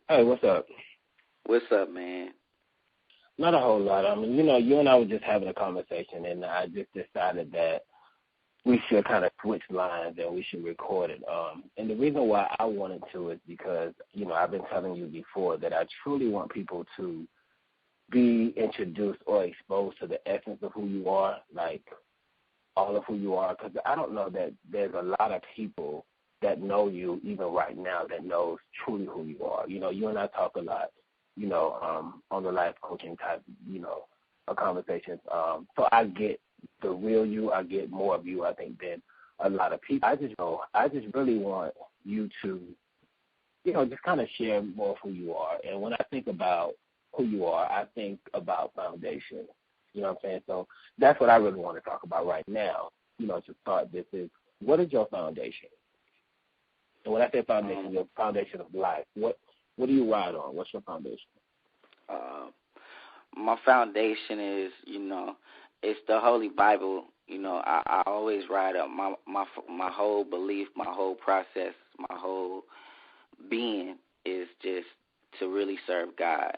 Hey, what's up? What's up, man? Not a whole lot. I mean, you and I were just having a conversation, and I just decided that we should kind of switch lines and we should record it. And the reason why I wanted to is because, I've been telling you before that I truly want people to be introduced or exposed to the essence of who you are, like all of who you are, because I don't know that there's a lot of people that know you even right now that knows truly who you are. You and I talk a lot, on the life coaching type, conversations. So I get the real you. I get more of you, I think, than a lot of people. I just really want you to, just kind of share more of who you are. And when I think about who you are, I think about foundation. You know what I'm saying? So that's what I really want to talk about right now. To start this is, what is your foundation? And when I say foundation, your foundation of life, what do you ride on? What's your foundation? My foundation is, it's the Holy Bible. I always ride up my whole belief, my whole process, my whole being is just to really serve God,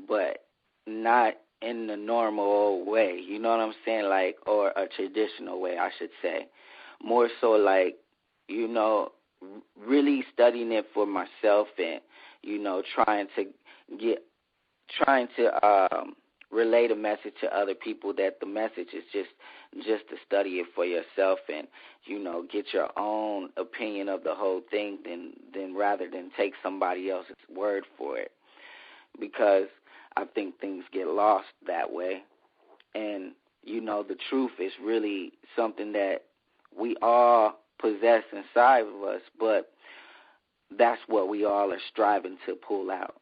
but not in the normal old way, you know what I'm saying, like, or a traditional way, I should say. More so like, really studying it for myself and, trying to relate a message to other people, that the message is just to study it for yourself and, get your own opinion of the whole thing than rather than take somebody else's word for it. Because I think things get lost that way. And, the truth is really something that we all possess inside of us, but that's what we all are striving to pull out.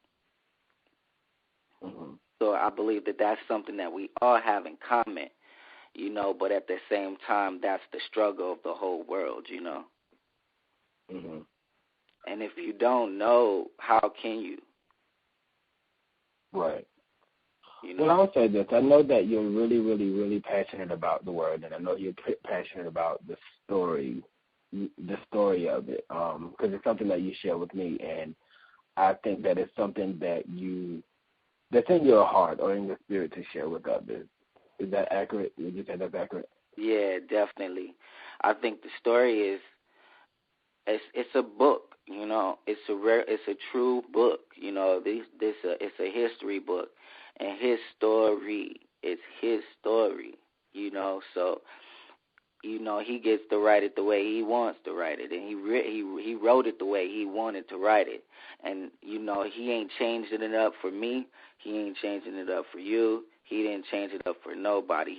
Mm-hmm. So I believe that that's something that we all have in common, but at the same time, that's the struggle of the whole world, Mm-hmm. And if you don't know, how can you? Right. Well, I would say this. I know that you're really, really, really passionate about the word, and I know you're passionate about the story of it, because it's something that you share with me, and I think that it's something that's in your heart or in your spirit to share with others. Is that accurate? Would you say that's accurate? Yeah, definitely. I think the story is it's a book. It's a true book. It's a history book, and his story is his story. So he gets to write it the way he wants to write it, and he wrote it the way he wanted to write it. And he ain't changing it up for me. He ain't changing it up for you. He didn't change it up for nobody.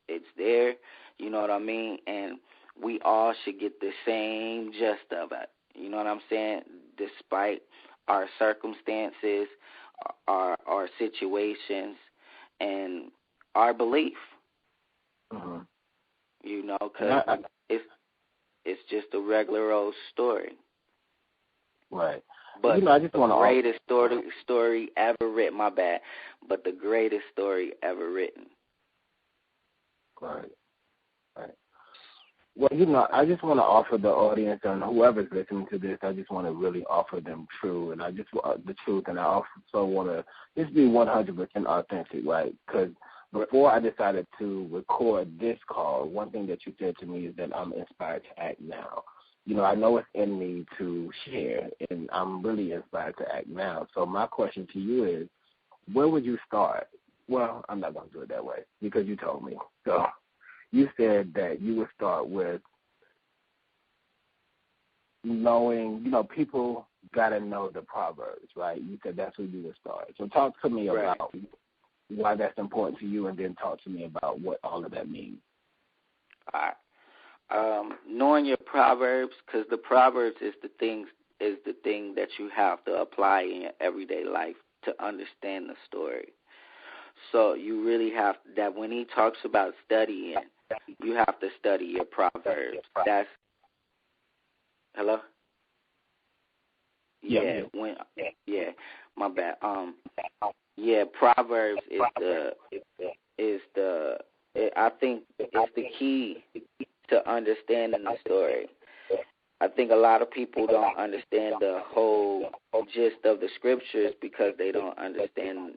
It's there. You know what I mean? And we all should get the same gist of it. You know what I'm saying? Despite our circumstances, our situations, and our belief. Mm-hmm. Because it's just a regular old story. Right. But I just want the greatest story ever written, my bad, but the greatest story ever written. Right. Well, I just want to offer the audience and whoever's listening to this, I just want to really offer them true, and I just the truth, and I also want to just be 100% authentic, right? Because before I decided to record this call, one thing that you said to me is that I'm inspired to act now. I know it's in me to share, and I'm really inspired to act now. So my question to you is, where would you start? Well, I'm not going to do it that way because you told me. So you said that you would start with knowing, people got to know the Proverbs, right? You said that's where you would start. So talk to me about why that's important to you, and then talk to me about what all of that means. All right. Knowing your Proverbs, because the Proverbs is the thing that you have to apply in your everyday life to understand the story. So you really have that. When he talks about studying, you have to study your Proverbs. That's hello. Yeah. My bad. Proverbs I think it's the key to understanding the story. I think a lot of people don't understand the whole gist of the scriptures because they don't understand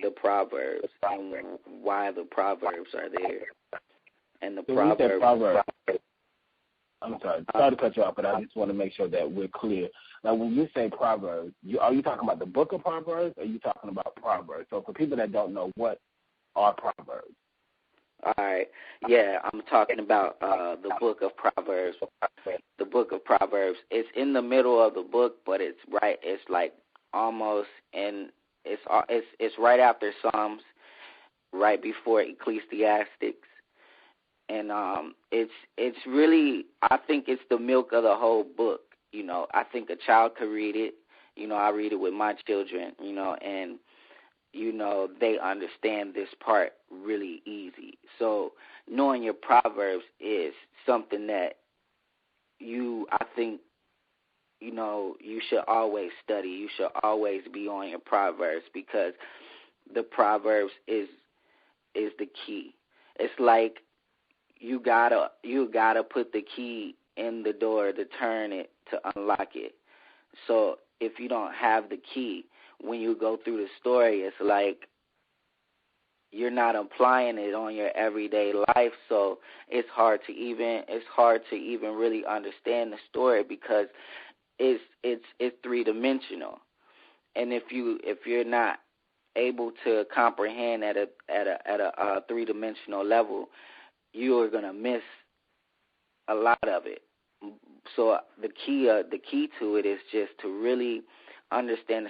the Proverbs and why the Proverbs are there. And the Proverbs. I'm sorry to cut you off, but I just want to make sure that we're clear. Now, when you say Proverbs, are you talking about the book of Proverbs, or are you talking about Proverbs? So for people that don't know, what are Proverbs? All right. Yeah, I'm talking about the book of Proverbs. The book of Proverbs. It's in the middle of the book, but it's right. It's like almost in. It's right after Psalms, right before Ecclesiastics, and it's really. I think it's the milk of the whole book. You know, I think a child could read it. You know, I read it with my children. You know, and you know, they understand this part really easy. So knowing your Proverbs is something that I think, you know, you should always study. You should always be on your Proverbs because the Proverbs is the key. It's like you gotta put the key in the door to turn it, to unlock it. So if you don't have the key, when you go through the story, it's like you're not applying it on your everyday life, so it's hard to even really understand the story because it's three-dimensional. And if you're not able to comprehend at a three-dimensional level, you are gonna miss a lot of it. So the key to it is just to really understand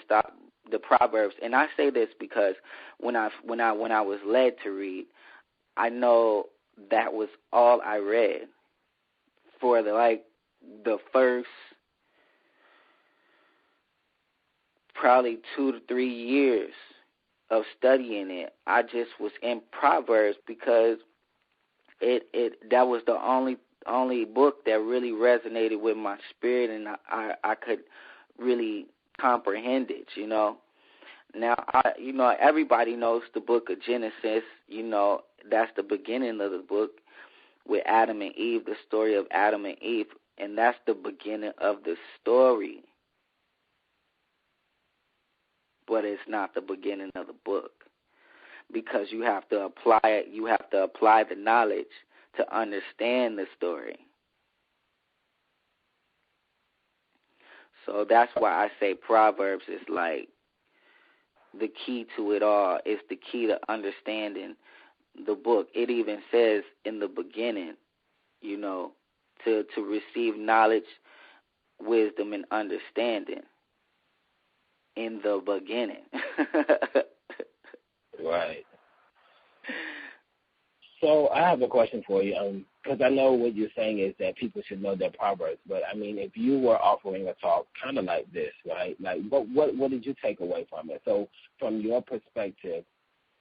the Proverbs. And I say this because when I was led to read, I know that was all I read for the first probably 2 to 3 years of studying it. I just was in Proverbs because that was the only book that really resonated with my spirit, and I could really comprehend it, you know. Now, everybody knows the book of Genesis. You know, that's the beginning of the book with Adam and Eve, the story of Adam and Eve, and that's the beginning of the story. But it's not the beginning of the book because you have to apply it. You have to apply the knowledge to understand the story. So that's why I say Proverbs is like the key to it all. It's the key to understanding the book. It even says in the beginning, you know, to receive knowledge, wisdom, and understanding in the beginning. Right. So I have a question for you, because I know what you're saying is that people should know their Proverbs. But I mean, if you were offering a talk kind of like this, right? Like, what did you take away from it? So, from your perspective,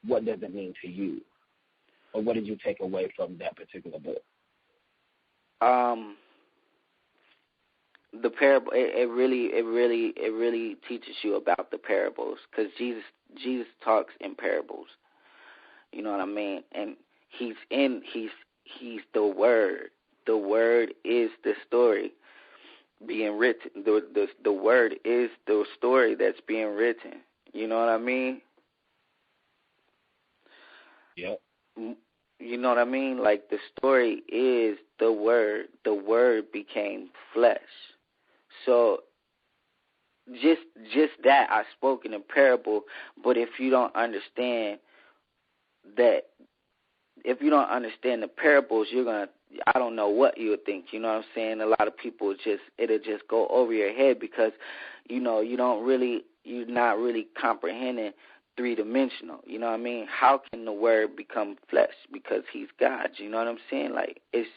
what does it mean to you, or what did you take away from that particular book? The parable. It really teaches you about the parables because Jesus talks in parables. You know what I mean? And He's the Word. The Word is the story being written. The Word is the story that's being written. You know what I mean? Yep. You know what I mean? Like the story is the Word. The Word became flesh. So just that I spoke in a parable, but if you don't understand that, if you don't understand the parables, I don't know what you would think. You know what I'm saying? A lot of people it'll just go over your head because, you know, you're not really comprehending three-dimensional. You know what I mean? How can the Word become flesh? Because He's God. You know what I'm saying? Like, it's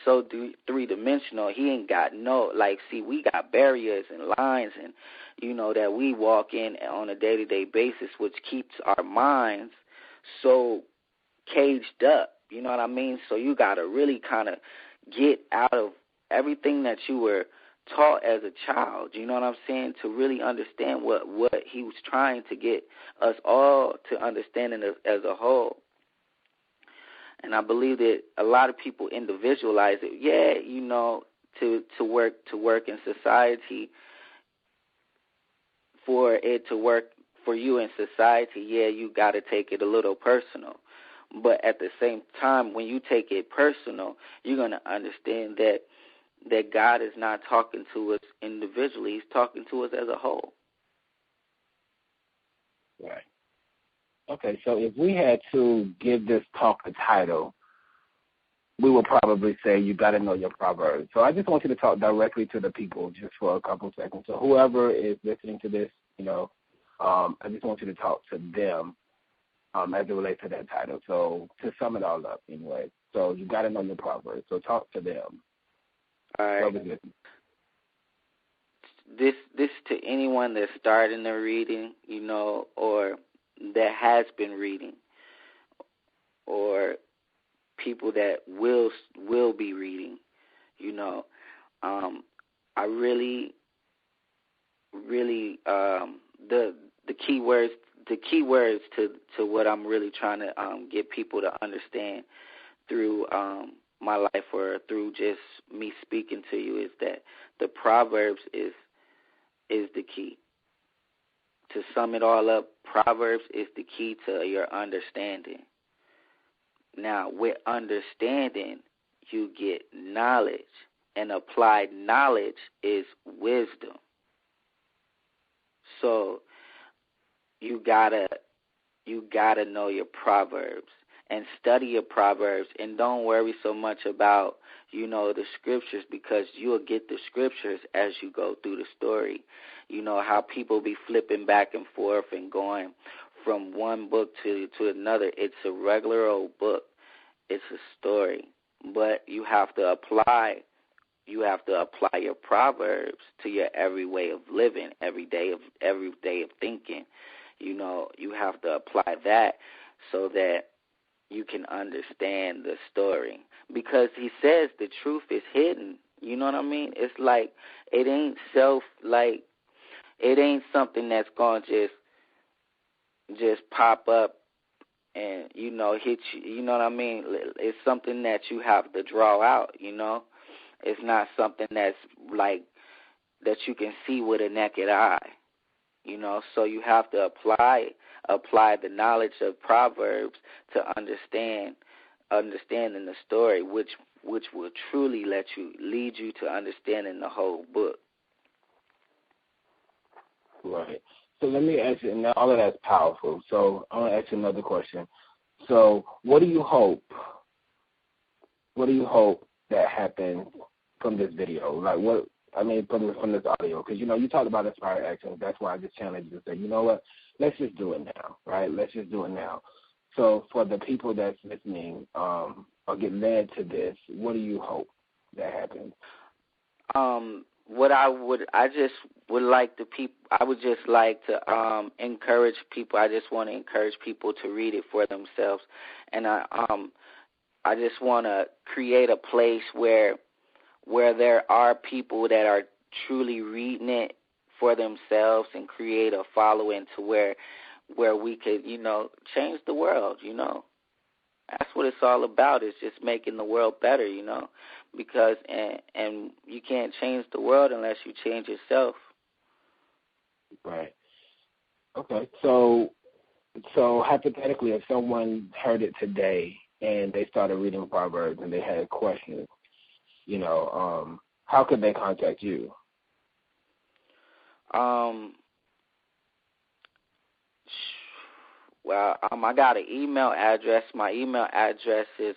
so three-dimensional. He ain't got we got barriers and lines and, you know, that we walk in on a day-to-day basis, which keeps our minds so caged up, you know what I mean? So you got to really kind of get out of everything that you were taught as a child, you know what I'm saying, to really understand what He was trying to get us all to understanding as a whole. And I believe that a lot of people individualize it. Yeah, you know, to work in society, for it to work for you in society, yeah, you got to take it a little personal. But at the same time, when you take it personal, you're going to understand that God is not talking to us individually. He's talking to us as a whole. Right. Okay, so if we had to give this talk a title, we would probably say you got to know your Proverbs. So I just want you to talk directly to the people just for a couple seconds. So whoever is listening to this, I just want you to talk to them as it relates to that title. So to sum it all up anyway. So you got to know your Proverbs. So talk to them. All right. This to anyone that's starting their reading, or that has been reading, or people that will be reading, I really the key words to what I'm really trying to get people to understand through my life, or through just me speaking to you, is that the Proverbs is the key. To sum it all up, Proverbs is the key to your understanding. Now, with understanding, you get knowledge, and applied knowledge is wisdom. So you gotta know your Proverbs and study your Proverbs, and don't worry so much about the scriptures, because you'll get the scriptures as you go through the story. How people be flipping back and forth and going from one book to another. It's a regular old book. It's a story, but you have to apply your Proverbs to your every way of living, every day of thinking. You have to apply that so that you can understand the story, because he says the truth is hidden. You know what I mean? It's like it ain't something that's going to just pop up and hit you. You know what I mean? It's something that you have to draw out. It's not something that's like that you can see with a naked eye. So you have to apply the knowledge of Proverbs to understanding the story, which will truly lead you to understanding the whole book. Right. So let me ask you, now all of that's powerful. So I want to ask you another question. So what do you hope that happens from this video? Like from this audio? Because, you talked about inspired actions. That's why I just challenged you to say, you know what, let's just do it now, right? Let's just do it now. So for the people that's listening or get led to this, what do you hope that happens? I would just like to encourage people. I just want to encourage people to read it for themselves, and I just want to create a place where there are people that are truly reading it for themselves, and create a following to where we could change the world. That's what it's all about, is just making the world better, because and you can't change the world unless you change yourself. Right. Okay. So hypothetically, if someone heard it today and they started reading Proverbs and they had questions, how could they contact you? Well, I got an email address. My email address is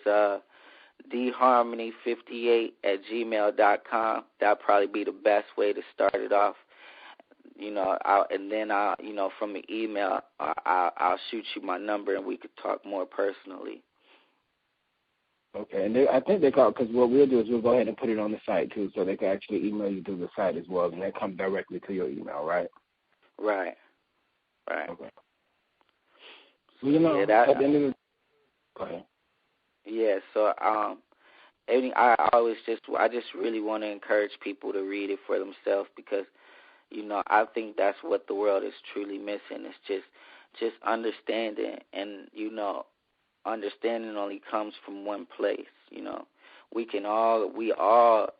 dharmony58@gmail.com. That'll probably be the best way to start it off. From the email, I'll shoot you my number and we could talk more personally. Okay, and I think they call, because what we'll do is we'll go ahead and put it on the site too, so they can actually email you through the site as well, and that comes directly to your email, right? Right. Okay. Well, at the end of the, go ahead. Yeah. So I just really want to encourage people to read it for themselves, because I think that's what the world is truly missing. It's just understanding, and understanding only comes from one place.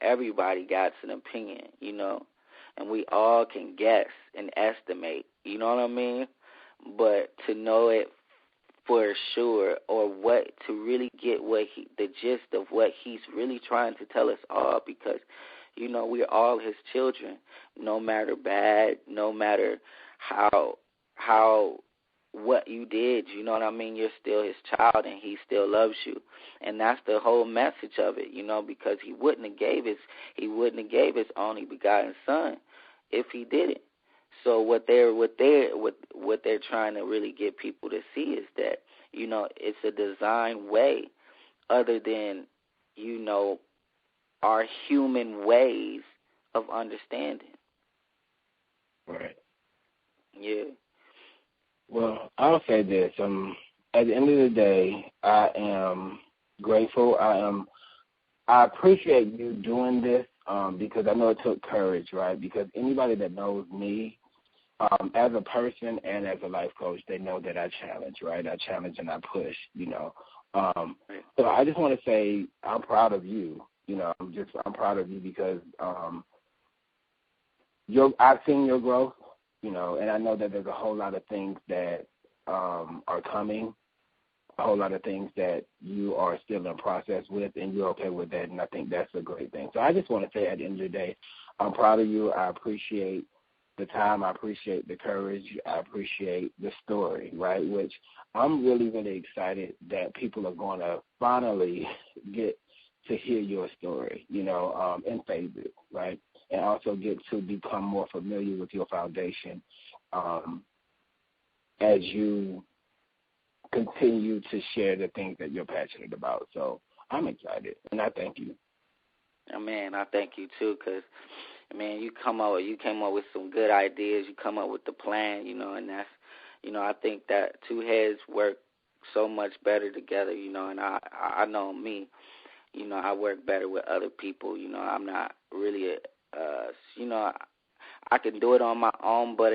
everybody got an opinion, you know, and we all can guess and estimate, you know what I mean? But to know it for sure, or what, to really get the gist of what he's really trying to tell us all, because, you know, we're all his children, no matter bad, no matter how what you did, you know what I mean? You're still his child, and he still loves you, and that's the whole message of it, you know, because he wouldn't have gave his only begotten son if he didn't. So what they're trying to really get people to see is that, you know, it's a designed way, other than, you know, our human ways of understanding. Right. Yeah. Well, I'll say this. At the end of the day, I am grateful. I appreciate you doing this because I know it took courage, right? Because anybody that knows me as a person and as a life coach, they know that I challenge, right? I challenge and I push, you know. So I just want to say I'm proud of you. You know, I'm proud of you because I've seen your growth. You know, and I know that there's a whole lot of things that are coming, a whole lot of things that you are still in process with, and you're okay with that, and I think that's a great thing. So I just want to say at the end of the day, I'm proud of you. I appreciate the time. I appreciate the courage. I appreciate the story, right, which I'm really, really excited that people are going to finally get to hear your story, you know, in phases, right? And also get to become more familiar with your foundation as you continue to share the things that you're passionate about. So I'm excited, and I thank you. Man, I thank you too, because, man, you came up with some good ideas. You come up with the plan, you know, and that's, you know, I think that two heads work so much better together, you know, and I know me, you know, I work better with other people. You know, I'm not really you know, I can do it on my own, but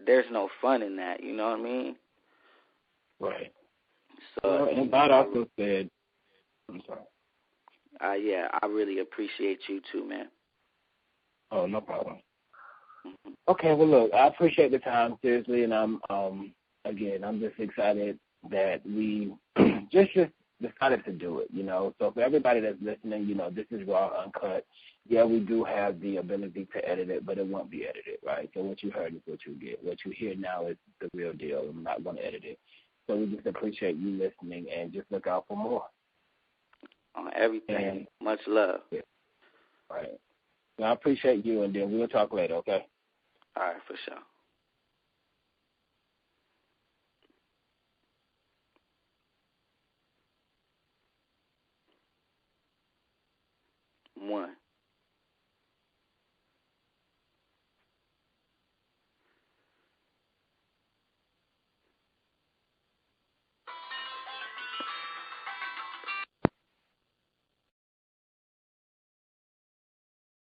there's no fun in that. You know what I mean? Right. So, and God also said, I'm sorry. Yeah, I really appreciate you too, man. Oh, no problem. Mm-hmm. Okay, well, look, I appreciate the time, seriously, and I'm just excited that we just decided to do it, you know. So for everybody that's listening, you know, this is raw, uncut. Yeah, we do have the ability to edit it, but it won't be edited, right? So what you heard is what you get. What you hear now is the real deal. I'm not going to edit it. So we just appreciate you listening, and just look out for more. On everything. And, much love. Yeah. All right. So I appreciate you, and then we'll talk later, okay? All right, for sure. One.